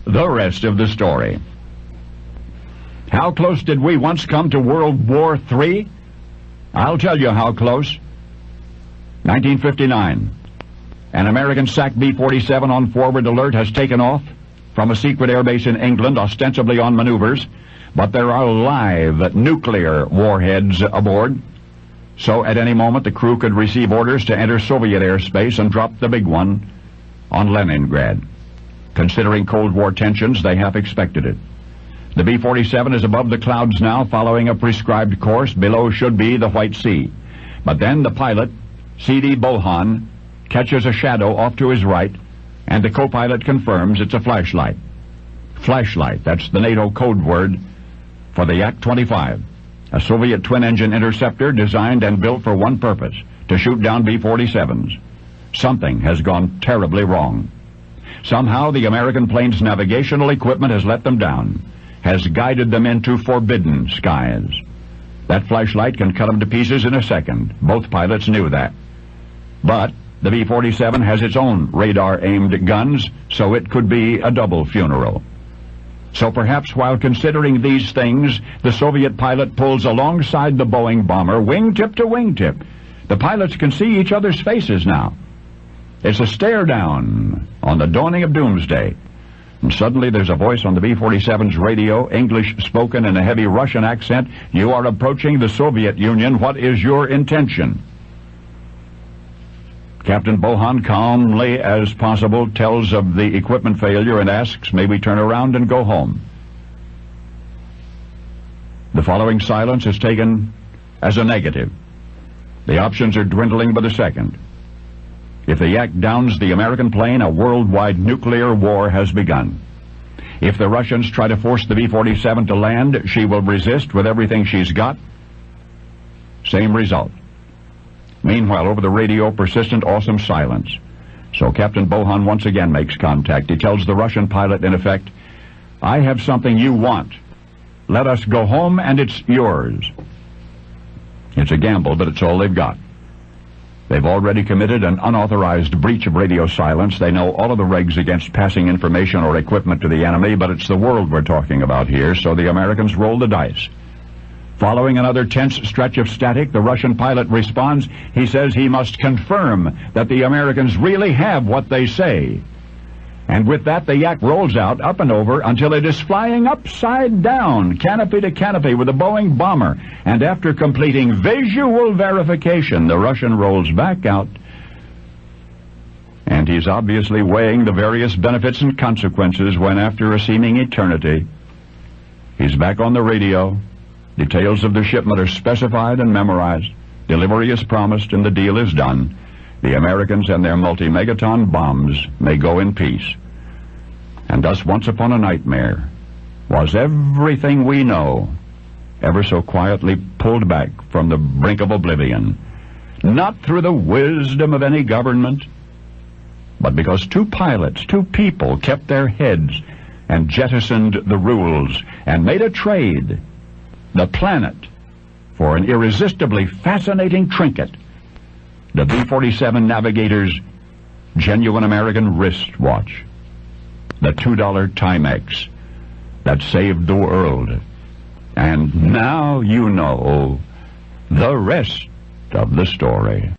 the rest of the story. How close did we once come to World War III? I'll tell you how close. 1959. An American SAC B-47 on forward alert has taken off from a secret airbase in England, ostensibly on maneuvers, but there are live nuclear warheads aboard. So at any moment the crew could receive orders to enter Soviet airspace and drop the big one on Leningrad. Considering Cold War tensions, they half expected it. The B-47 is above the clouds now, following a prescribed course. Below should be the White Sea. But then the pilot, C.D. Bohan, catches a shadow off to his right, and the co-pilot confirms it's a flashlight. Flashlight, that's the NATO code word for the Yak-25, a Soviet twin-engine interceptor designed and built for one purpose, to shoot down B-47s. Something has gone terribly wrong. Somehow the American plane's navigational equipment has let them down, has guided them into forbidden skies. That flashlight can cut them to pieces in a second. Both pilots knew that. But the B-47 has its own radar-aimed guns, so it could be a double funeral. So perhaps while considering these things, the Soviet pilot pulls alongside the Boeing bomber, wingtip to wingtip. The pilots can see each other's faces now. It's a stare down on the dawning of doomsday. And suddenly there's a voice on the B-47's radio, English spoken in a heavy Russian accent. "You are approaching the Soviet Union. What is your intention?" Captain Bohan, calmly as possible, tells of the equipment failure and asks, "May we turn around and go home?" The following silence is taken as a negative. The options are dwindling by the second. If the Yak downs the American plane, a worldwide nuclear war has begun. If the Russians try to force the B-47 to land, she will resist with everything she's got. Same result. Meanwhile, over the radio, persistent, awesome silence. So Captain Bohan once again makes contact. He tells the Russian pilot, in effect, "I have something you want. Let us go home and it's yours." It's a gamble, but it's all they've got. They've already committed an unauthorized breach of radio silence. They know all of the regs against passing information or equipment to the enemy, but it's the world we're talking about here, so the Americans roll the dice. Following another tense stretch of static, the Russian pilot responds. He says he must confirm that the Americans really have what they say. And with that, the Yak rolls out, up and over, until it is flying upside down, canopy to canopy, with a Boeing bomber. And after completing visual verification, the Russian rolls back out. And he's obviously weighing the various benefits and consequences when, after a seeming eternity, he's back on the radio. Details of the shipment are specified and memorized. Delivery is promised, and the deal is done. The Americans and their multi-megaton bombs may go in peace. And thus, once upon a nightmare, was everything we know ever so quietly pulled back from the brink of oblivion, not through the wisdom of any government, but because two pilots, two people, kept their heads and jettisoned the rules and made a trade, the planet, for an irresistibly fascinating trinket, the B-47 Navigator's genuine American wristwatch, the $2 Timex that saved the world. And now you know the rest of the story.